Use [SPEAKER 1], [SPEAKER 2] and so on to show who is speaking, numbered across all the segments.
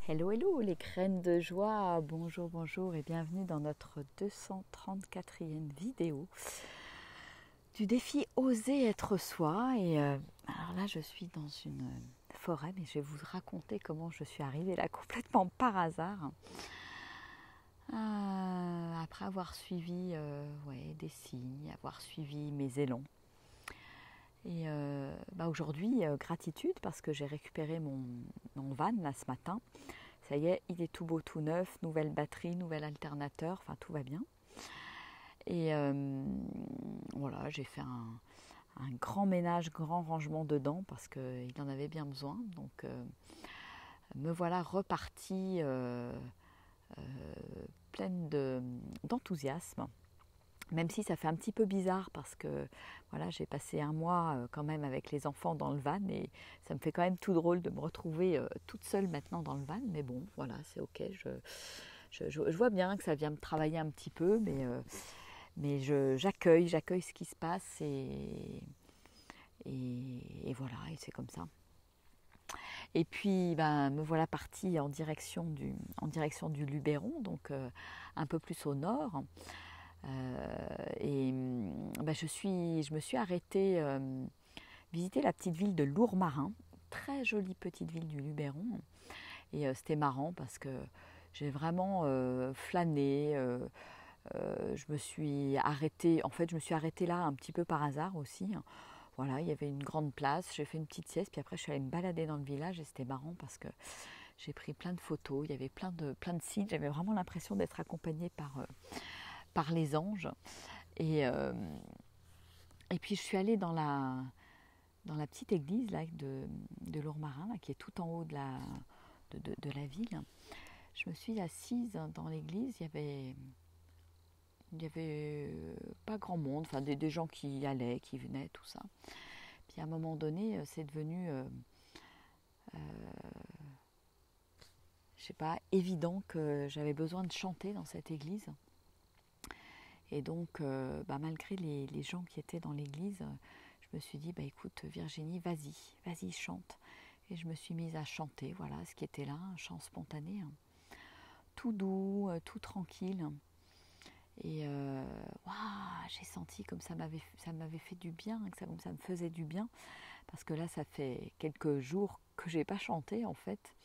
[SPEAKER 1] Hello, hello les graines de joie, bonjour, bonjour et bienvenue dans notre 234e vidéo du défi Oser être soi. Et alors là, je suis dans une forêt, mais je vais vous raconter comment je suis arrivée là complètement par hasard. Après avoir suivi des signes, avoir suivi mes élans. Et aujourd'hui, gratitude parce que j'ai récupéré mon van là ce matin. Ça y est, il est tout beau, tout neuf, nouvelle batterie, nouvel alternateur, enfin tout va bien. Et voilà, j'ai fait un grand ménage, grand rangement dedans parce qu'il en avait bien besoin. Donc me voilà repartie pleine d'enthousiasme. Même si ça fait un petit peu bizarre parce que voilà, j'ai passé un mois quand même avec les enfants dans le van et ça me fait quand même tout drôle de me retrouver toute seule maintenant dans le van. Mais bon, voilà, c'est ok. Je vois bien que ça vient me travailler un petit peu, mais j'accueille ce qui se passe et voilà, et c'est comme ça. Et puis, ben, me voilà partie en direction du Luberon, donc un peu plus au nord. Je me suis arrêtée visiter la petite ville de Lourmarin, très jolie petite ville du Luberon. Et c'était marrant parce que j'ai vraiment flâné. Je me suis arrêtée, en fait, je me suis arrêtée là un petit peu par hasard aussi. Voilà, il y avait une grande place, j'ai fait une petite sieste, puis après je suis allée me balader dans le village et c'était marrant parce que j'ai pris plein de photos, il y avait plein de signes, j'avais vraiment l'impression d'être accompagnée par les anges. Et, euh, et puis je suis allée dans la petite église là, de Lourmarin, là, qui est tout en haut de la ville. Je me suis assise dans l'église, il y avait pas grand monde, enfin des gens qui y allaient, qui venaient, tout ça. Puis à un moment donné, c'est devenu, je sais pas, évident que j'avais besoin de chanter dans cette église. Et donc, malgré les gens qui étaient dans l'église, je me suis dit, écoute Virginie, vas-y, chante. Et je me suis mise à chanter, voilà, ce qui était là, un chant spontané, hein. Tout doux, tout tranquille. Et j'ai senti comme ça m'avait fait du bien, comme ça me faisait du bien. Parce que là, ça fait quelques jours que j'ai pas chanté, en fait.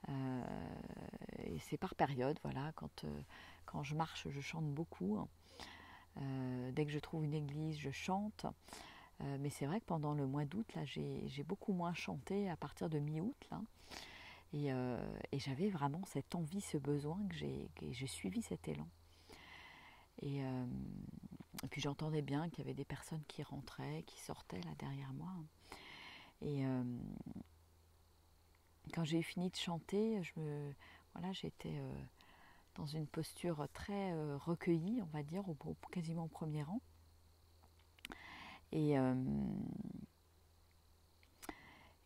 [SPEAKER 1] Et c'est par période, voilà, quand je marche, je chante beaucoup. Dès que je trouve une église, je chante. Mais c'est vrai que pendant le mois d'août, là, j'ai beaucoup moins chanté à partir de mi-août, là. Et j'avais vraiment cette envie, ce besoin que j'ai suivi cet élan. Et puis j'entendais bien qu'il y avait des personnes qui rentraient, qui sortaient là derrière moi. Et quand j'ai fini de chanter, j'étais dans une posture très recueillie, on va dire, quasiment au premier rang. Et, euh,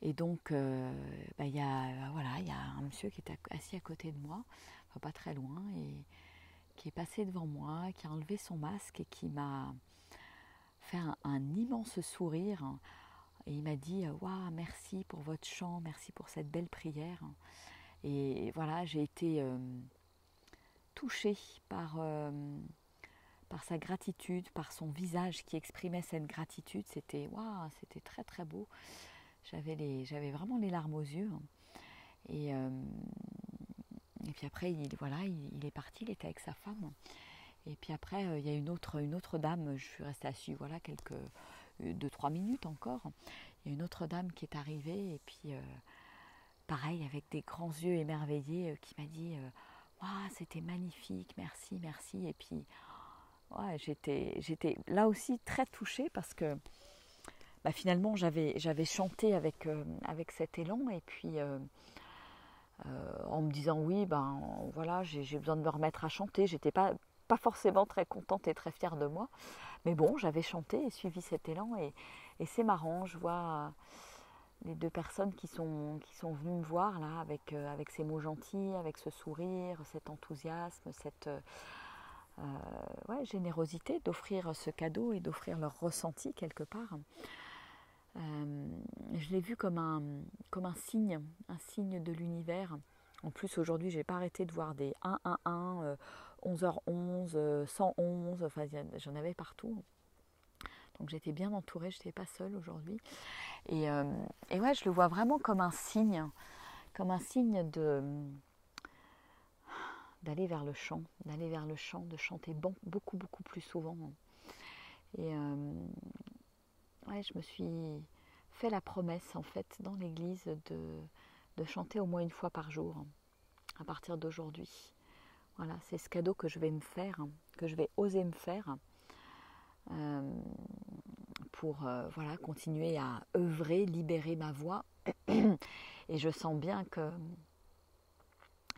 [SPEAKER 1] et donc, il y a un monsieur qui était assis à côté de moi, enfin, pas très loin, et qui est passé devant moi, qui a enlevé son masque et qui m'a fait un immense sourire. Et il m'a dit waouh, merci pour votre chant, merci pour cette belle prière. Et voilà, j'ai été touchée par sa gratitude, par son visage qui exprimait cette gratitude. C'était waouh, c'était très très beau. J'avais vraiment les larmes aux yeux. Et, euh, et puis après, il est parti, il était avec sa femme. Et puis après, il y a une autre dame, je suis restée assise, voilà, 2-3 minutes encore. Il y a une autre dame qui est arrivée, et puis pareil, avec des grands yeux émerveillés, qui m'a dit waouh, c'était magnifique, merci, merci. Et puis, ouais, j'étais là aussi très touchée parce que finalement, j'avais chanté avec cet élan, et puis en me disant oui, voilà, j'ai besoin de me remettre à chanter. J'étais pas forcément très contente et très fière de moi. Mais bon, j'avais chanté et suivi cet élan, et c'est marrant, je vois les deux personnes qui sont venues me voir là avec ces mots gentils, avec ce sourire, cet enthousiasme, cette générosité d'offrir ce cadeau et d'offrir leur ressenti quelque part. Je l'ai vu comme un signe de l'univers En plus aujourd'hui j'ai pas arrêté de voir des 111, 11h11, 111, enfin j'en avais partout. Donc j'étais bien entourée, je n'étais pas seule aujourd'hui. Et ouais, je le vois vraiment comme un signe d'aller vers le chant, de chanter beaucoup, beaucoup plus souvent. Et ouais, je me suis fait la promesse en fait dans l'église de chanter au moins une fois par jour à partir d'aujourd'hui. Voilà, c'est ce cadeau que je vais me faire, que je vais oser me faire pour voilà, continuer à œuvrer, libérer ma voix. Et je sens bien que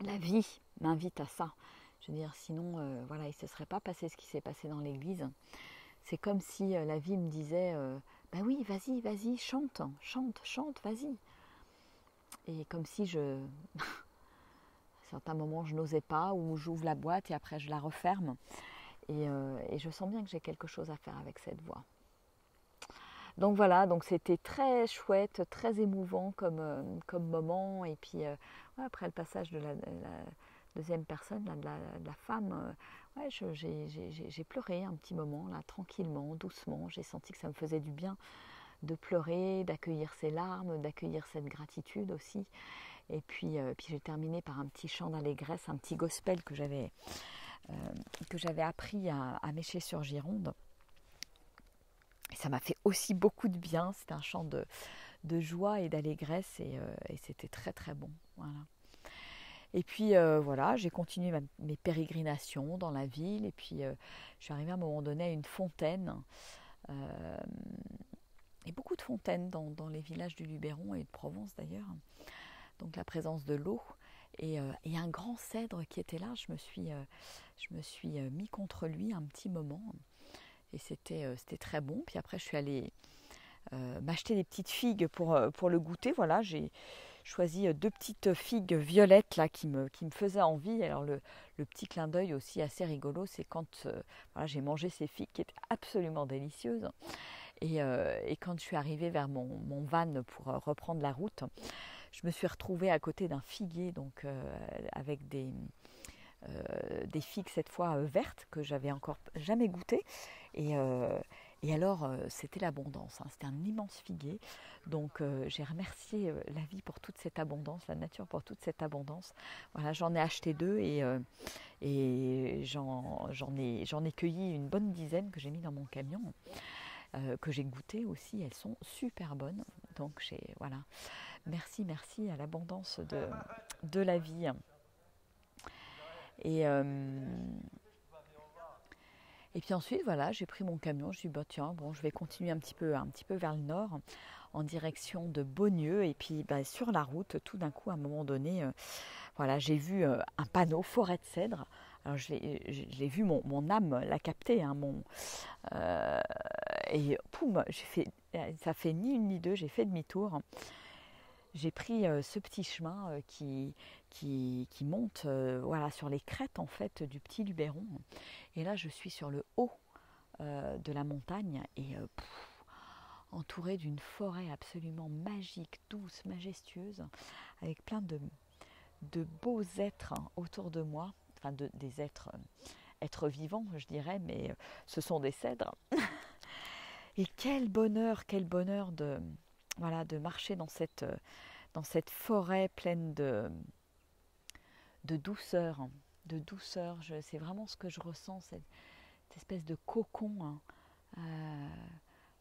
[SPEAKER 1] la vie m'invite à ça. Je veux dire, sinon, voilà, il ne se serait pas passé ce qui s'est passé dans l'église. C'est comme si la vie me disait, bah oui, vas-y, chante, vas-y. Et comme si à certains moments, je n'osais pas, ou j'ouvre la boîte et après je la referme. Et je sens bien que j'ai quelque chose à faire avec cette voix. Donc voilà, donc c'était très chouette, très émouvant comme moment. Et puis ouais, après le passage de la deuxième personne, là, de la femme, ouais, j'ai pleuré un petit moment, là, tranquillement, doucement. J'ai senti que ça me faisait du bien de pleurer, d'accueillir ces larmes, d'accueillir cette gratitude aussi. Et puis j'ai terminé par un petit chant d'allégresse, un petit gospel que j'avais appris à Méché-sur-Gironde. Et ça m'a fait aussi beaucoup de bien. C'était un chant de joie et d'allégresse et c'était très très bon. Voilà. Et puis voilà, j'ai continué mes pérégrinations dans la ville et puis je suis arrivée à un moment donné à une fontaine. Et beaucoup de fontaines dans les villages du Luberon et de Provence d'ailleurs. Donc la présence de l'eau et un grand cèdre qui était là. Je me suis mis contre lui un petit moment et c'était très bon. Puis après je suis allée m'acheter des petites figues pour le goûter. Voilà, j'ai choisi 2 petites figues violettes là qui me faisaient envie. Alors le petit clin d'œil aussi assez rigolo, c'est quand voilà, j'ai mangé ces figues qui étaient absolument délicieuses. Et quand je suis arrivée vers mon van pour reprendre la route, je me suis retrouvée à côté d'un figuier, donc avec des figues cette fois vertes que j'avais encore jamais goûtées. Et alors, c'était l'abondance, hein. C'était un immense figuier. Donc, j'ai remercié la vie pour toute cette abondance, la nature pour toute cette abondance. Voilà, j'en ai acheté 2 et j'en ai cueilli une bonne dizaine que j'ai mis dans mon camion, que j'ai goûté aussi. Elles sont super bonnes. Donc, voilà, merci à l'abondance de la vie. Et puis ensuite, voilà, j'ai pris mon camion. Je me suis dit, bah, tiens, bon, je vais continuer un petit peu vers le nord, en direction de Beaunieu. Et puis, bah, sur la route, tout d'un coup, à un moment donné, voilà, j'ai vu un panneau forêt de cèdre. Alors, je l'ai vu, mon âme l'a capté, hein, et poum, ça fait ni une ni deux, j'ai fait demi-tour. J'ai pris ce petit chemin qui monte voilà, sur les crêtes en fait du petit Luberon. Et là, je suis sur le haut de la montagne et entourée d'une forêt absolument magique, douce, majestueuse, avec plein de beaux êtres autour de moi, enfin des êtres vivants, je dirais, mais ce sont des cèdres. Et quel bonheur voilà, de marcher dans cette forêt pleine de douceur, c'est vraiment ce que je ressens, cette espèce de cocon, hein.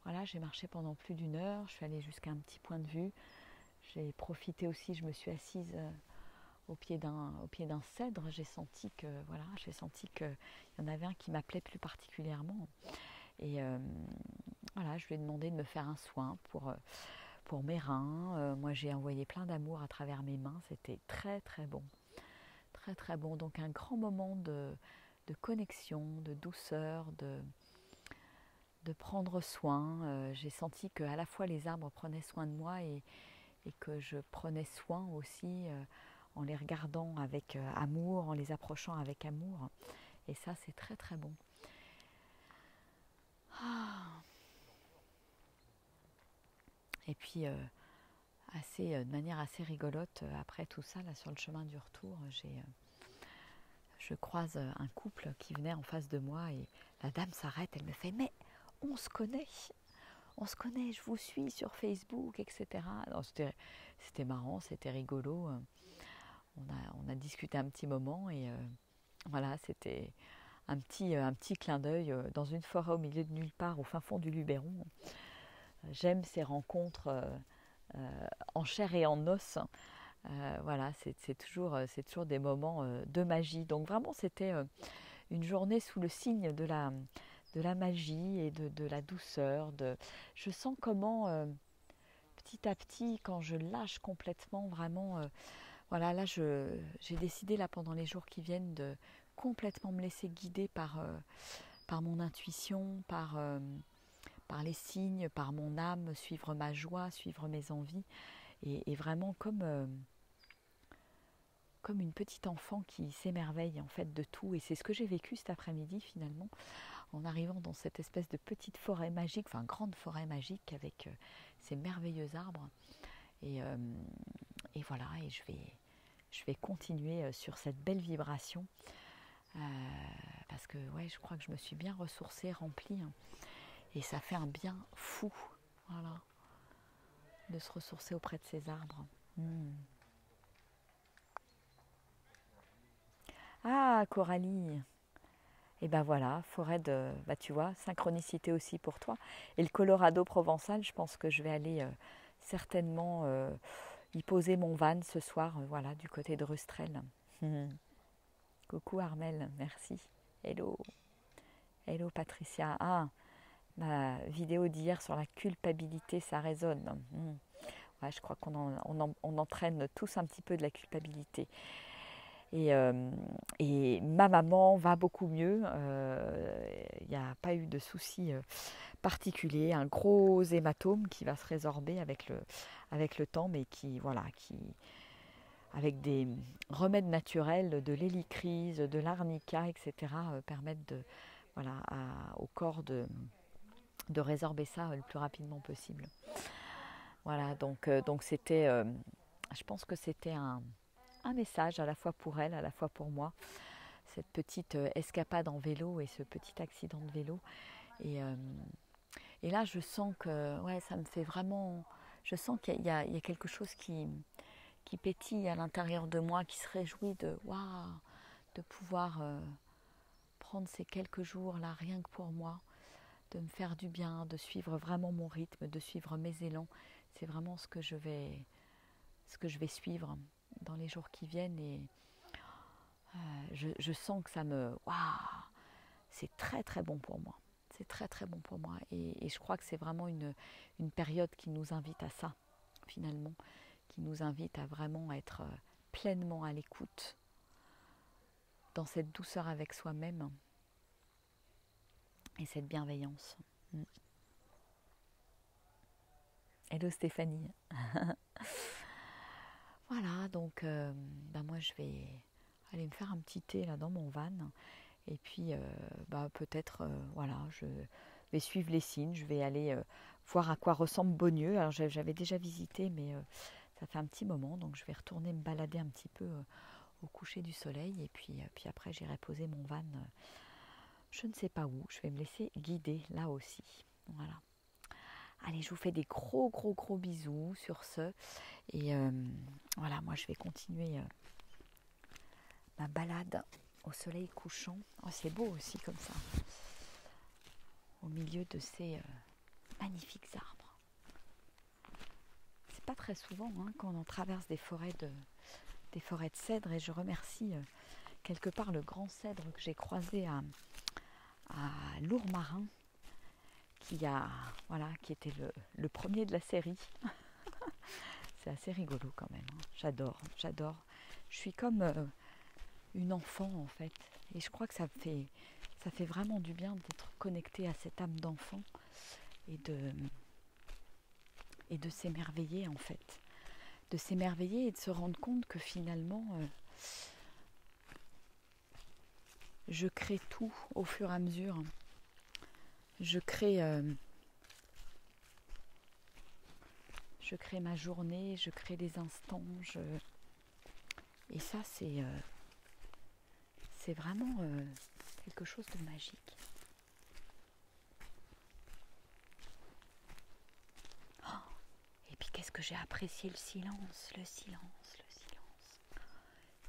[SPEAKER 1] Voilà, j'ai marché pendant plus d'1 heure, je suis allée jusqu'à un petit point de vue, j'ai profité aussi, je me suis assise au pied d'un cèdre, j'ai senti qu'il y en avait un qui m'appelait plus particulièrement. Et voilà, je lui ai demandé de me faire un soin pour mes reins. Moi, j'ai envoyé plein d'amour à travers mes mains. C'était très, très bon. Très, très bon. Donc, un grand moment de connexion, de douceur, de prendre soin. J'ai senti qu'à la fois les arbres prenaient soin de moi et que je prenais soin aussi en les regardant avec amour, en les approchant avec amour. Et ça, c'est très, très bon. Et puis, de manière assez rigolote. Après tout ça, là sur le chemin du retour, je croise un couple qui venait en face de moi et la dame s'arrête, elle me fait mais on se connaît, je vous suis sur Facebook, etc. Alors, c'était marrant, c'était rigolo. On a discuté un petit moment et voilà, c'était un petit clin d'œil dans une forêt au milieu de nulle part, au fin fond du Luberon. J'aime ces rencontres en chair et en os. Voilà, c'est toujours des moments de magie. Donc vraiment, c'était une journée sous le signe de la magie et de la douceur. Je sens comment, petit à petit, quand je lâche complètement, vraiment, voilà, là, j'ai décidé, là, pendant les jours qui viennent, de complètement me laisser guider par mon intuition, par les signes, par mon âme, suivre ma joie, suivre mes envies, et vraiment comme une petite enfant qui s'émerveille en fait de tout. Et c'est ce que j'ai vécu cet après-midi finalement, en arrivant dans cette espèce de petite forêt magique, enfin grande forêt magique avec ces merveilleux arbres. Et voilà, et je vais continuer sur cette belle vibration euh, parce que ouais, je crois que je me suis bien ressourcée, remplie, hein, et ça fait un bien fou, voilà, de se ressourcer auprès de ces arbres. Ah, Coralie! Et ben voilà, forêt de, bah tu vois, synchronicité aussi pour toi. Et le Colorado provençal, je pense que je vais aller certainement y poser mon van ce soir, voilà, du côté de Rustrel. Coucou Armel, merci. Hello, hello Patricia. Ah, ma vidéo d'hier sur la culpabilité, ça résonne. Ouais, je crois on entraîne tous un petit peu de la culpabilité. Et ma maman va beaucoup mieux. Il n'y a pas eu de soucis particuliers. Un gros hématome qui va se résorber avec le temps, mais avec des remèdes naturels, de l'hélicryse, de l'arnica, etc., permettent au corps de résorber ça le plus rapidement possible. Voilà, donc c'était, je pense que c'était un message à la fois pour elle, à la fois pour moi, cette petite escapade en vélo et ce petit accident de vélo. Et là, je sens que ouais, ça me fait vraiment... Je sens qu'il y a quelque chose qui pétille à l'intérieur de moi, qui se réjouit de pouvoir prendre ces quelques jours là, rien que pour moi, de me faire du bien, de suivre vraiment mon rythme, de suivre mes élans. C'est vraiment ce que je vais suivre dans les jours qui viennent. Et je sens que ça me... Waouh, c'est très très bon pour moi. C'est très très bon pour moi. Et je crois que c'est vraiment une période qui nous invite à ça, finalement. Qui nous invite à vraiment être pleinement à l'écoute, dans cette douceur avec soi-même et cette bienveillance. Hello Stéphanie. Voilà, donc moi je vais aller me faire un petit thé là dans mon van. Et puis peut-être, voilà, je vais suivre les signes, je vais aller voir à quoi ressemble Beaunieu. Alors j'avais déjà visité, mais ça fait un petit moment, donc je vais retourner me balader un petit peu au coucher du soleil. Et puis après, j'irai poser mon van, je ne sais pas où. Je vais me laisser guider là aussi. Voilà. Allez, je vous fais des gros, gros, gros bisous sur ce. Et voilà, moi je vais continuer ma balade au soleil couchant. Oh, c'est beau aussi comme ça, au milieu de ces magnifiques arbres. C'est pas très souvent quand on traverse des forêts de cèdres, et je remercie quelque part le grand cèdre que j'ai croisé à Lourmarin, qui était le premier de la série. C'est assez rigolo quand même. J'adore. Je suis comme une enfant en fait, et je crois que ça fait vraiment du bien d'être connecté à cette âme d'enfant et de s'émerveiller en fait, de s'émerveiller et de se rendre compte que finalement je crée tout au fur et à mesure. Je crée je crée ma journée, je crée des instants. Et ça, c'est vraiment quelque chose de magique. Et puis qu'est-ce que j'ai apprécié le silence, le silence, le silence.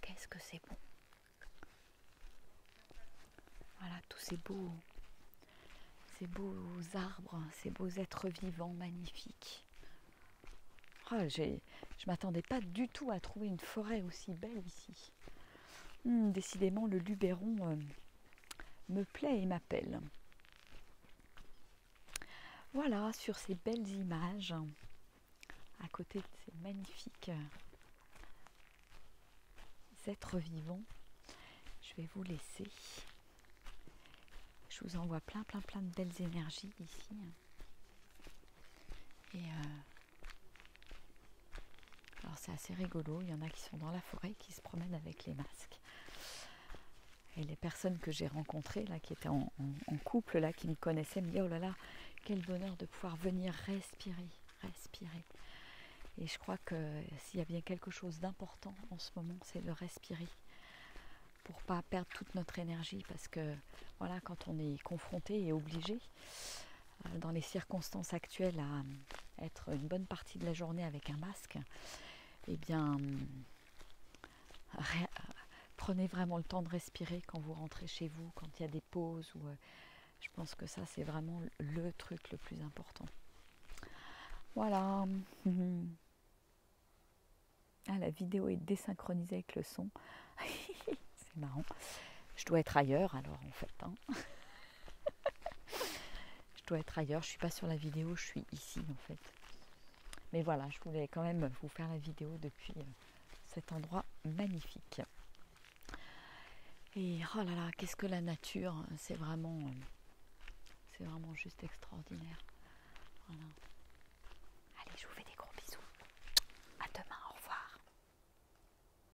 [SPEAKER 1] Qu'est-ce que c'est bon. Voilà, tous ces beaux arbres, ces beaux êtres vivants magnifiques. Oh, je m'attendais pas du tout à trouver une forêt aussi belle ici. Décidément, le Luberon me plaît et m'appelle. Voilà, sur ces belles images, à côté de ces magnifiques êtres vivants, je vais vous laisser. Je vous envoie plein de belles énergies ici. Et alors c'est assez rigolo, il y en a qui sont dans la forêt, qui se promènent avec les masques. Et les personnes que j'ai rencontrées, là, qui étaient en couple, là, qui me connaissaient, me disaient, oh là là, quel bonheur de pouvoir venir respirer. Et je crois que s'il y a bien quelque chose d'important en ce moment, c'est de respirer. Pour ne pas perdre toute notre énergie, parce que voilà, quand on est confronté et obligé, dans les circonstances actuelles, à être une bonne partie de la journée avec un masque, eh bien, prenez vraiment le temps de respirer quand vous rentrez chez vous, quand il y a des pauses. Je pense que ça, c'est vraiment le truc le plus important. Voilà. Ah, la vidéo est désynchronisée avec le son. C'est marrant. Je dois être ailleurs alors en fait. Je dois être ailleurs. Je ne suis pas sur la vidéo, je suis ici en fait. Mais voilà, je voulais quand même vous faire la vidéo depuis cet endroit magnifique. Et oh là là, qu'est-ce que la nature, c'est vraiment juste extraordinaire. Voilà. Allez, je vous fais des